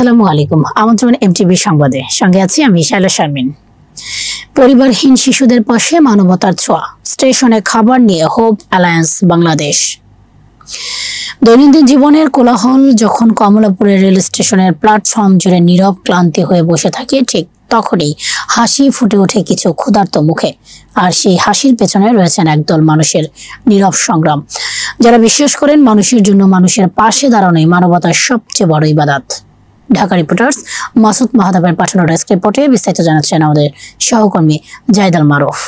আসসালামু আলাইকুম। আমন্ত্রণ এমটিভি সংবাদে, সঙ্গে আছি আমি শাইলা শারমিন। পরিবারহীন শিশুদের পাশে মানবতার ছোঁয়া, স্টেশনে খাবার নিয়ে হোপ অ্যালায়েন্স বাংলাদেশ। দৈনন্দিন জীবনের কোলাহল যখন কমলাপুরের রেল স্টেশনের প্ল্যাটফর্ম জুড়ে নীরব ক্লান্তি হয়ে বসে থাকে, ঠিক তখনই হাসি ফুটে ওঠে কিছু ক্ষুধার্ত মুখে। আর সেই হাসির পেছনে রয়েছেন একদল মানুষের নীরব সংগ্রাম, যারা বিশ্বাস করেন মানুষের জন্য মানুষের পাশে দাঁড়ানোই মানবতার সবচেয়ে বড় ইবাদত। ঢাকা রিপোর্টার্স মাসুদ মাহাতাবের পাঠানো ডেস্ক রিপোর্টে বিস্তারিত জানাচ্ছেন আমাদের সহকর্মী জাহিদ আল মারুফ।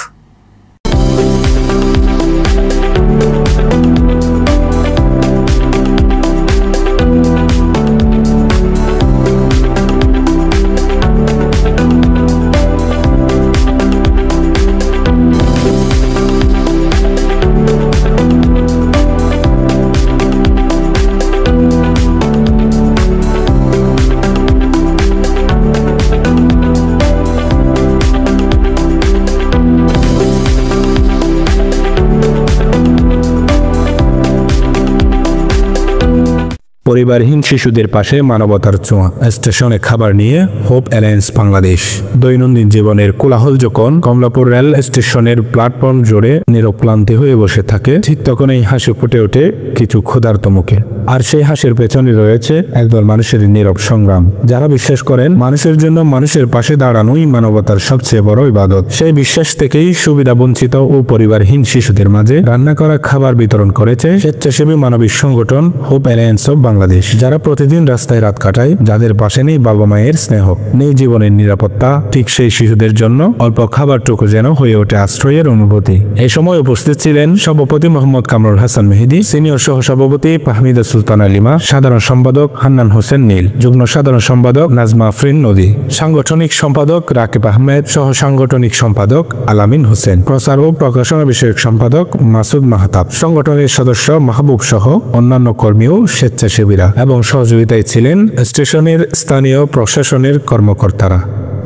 পরিবারহীন শিশুদের পাশে মানবতার ছোঁয়া, স্টেশনে খাবার নিয়ে হোপ অ্যালায়েন্স বাংলাদেশ। দৈনন্দিন জীবনের কোলাহল যখন কমলাপুর রেল স্টেশনের প্ল্যাটফর্ম জুড়ে নীরব ক্লান্তি হয়ে বসে থাকে, ঠিক তখন এই হাসি ফুটে ওঠে কিছু ক্ষুধার্ত মুখে। আর সেই হাসির পেছনে রয়েছে একদল মানুষের নীরব সংগ্রাম, যারা বিশ্বাস করেন মানুষের জন্য মানুষের পাশে দাঁড়ানোই মানবতার সবচেয়ে বড় ইবাদত। সেই বিশ্বাস থেকেই সুবিধা বঞ্চিত ও পরিবারহীন শিশুদের মাঝে রান্না করা খাবার বিতরণ করেছে স্বেচ্ছাসেবী মানবিক সংগঠন হোপ অ্যালায়েন্স অব বাংলাদেশ, যারা প্রতিদিন রাস্তায় রাত কাটায়, যাদের পাশে নেই বাবা মায়ের স্নেহ, নেই জীবনের নিরাপত্তা। ঠিক সেই শিশুদের জন্য অল্প খাবারটুকু যেন হয়ে ওঠে আশ্রয়ের অনুভূতি। এই সময় উপস্থিত ছিলেন সভাপতি মোহাম্মদ কামরুল হাসান মেহেদী, সিনিয়র সহসভাপতি ফাহমিদা সুলতানা লিমা, সাধারণ সম্পাদক হান্নান হোসেন নীল, যুগ্ম সাধারণ সম্পাদক নাজমা আফরিন নদী, সাংগঠনিক সম্পাদক রাকিব আহমেদ, সহ সাংগঠনিক সম্পাদক আলামিন হোসেন, প্রচার ও প্রকাশনা বিষয়ক সম্পাদক মাসুদ মাহতাব, সংগঠনের সদস্য মাহবুব সহ অন্যান্য কর্মী ও স্বেচ্ছাসেবীরা এবং সহযোগিতায় ছিলেন স্টেশনের স্থানীয় প্রশাসনের কর্মকর্তারা।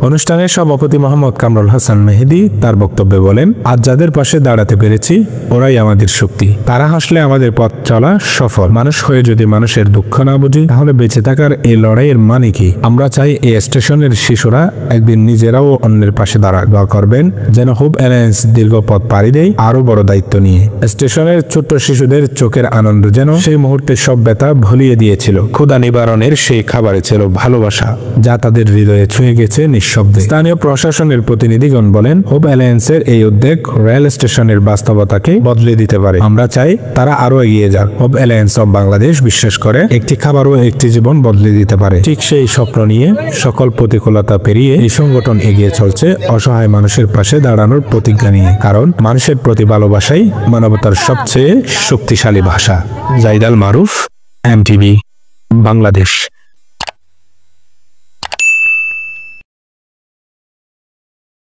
অনুষ্ঠানে সভাপতি মোহাম্মদ কামরুল হাসান মেহেদী তার বক্তব্যে বলেন, আজ যাদের পাশে দাঁড়াতে পেরেছি ওরাই আমাদের শক্তি। তারা হাসলে আমাদের পথ চলা সফল। মানুষ হয়ে যদি মানুষের দুঃখ না বুঝি, তাহলে বেঁচে থাকার এই লড়াইয়ের মানে কি? আমরা চাই এই স্টেশনের শিশুরা একদিন নিজেরাও অন্যের পাশে দোয়া করবেন, যেন হোপ অ্যালায়েন্স দীর্ঘ পথ পাড়ি দেয় আরো বড় দায়িত্ব নিয়ে। স্টেশনের ছোট্ট শিশুদের চোখের আনন্দ যেন সেই মুহূর্তে সব ব্যথা ভুলিয়ে দিয়েছিল। ক্ষুধা নিবারণের সেই খাবারে ছিল ভালোবাসা, যা তাদের হৃদয়ে ছুঁয়ে গেছে শব্দে। স্থানীয় প্রশাসনের প্রতিনিধিগণ বলেন, হোপ অ্যালায়েন্সের এই উদ্যোগ রেল স্টেশনের বাস্তবতাকে বদলে দিতে পারে। আমরা চাই তারা আরো এগিয়ে যাক। হোপ অ্যালায়েন্স অব বাংলাদেশ বিশ্বাস করে একটি খাবার ও একটি জীবন বদলে দিতে পারে। ঠিক সেই স্বপ্ন নিয়ে সকল প্রতিকূলতা পেরিয়ে এই সংগঠন এগিয়ে চলছে অসহায় মানুষের পাশে দাঁড়ানোর প্রতিজ্ঞা নিয়ে। কারণ মানুষের প্রতি ভালোবাসাই মানবতার সবচেয়ে শক্তিশালী ভাষা। জাহিদ আল মারুফ, এমটিভি বাংলাদেশ।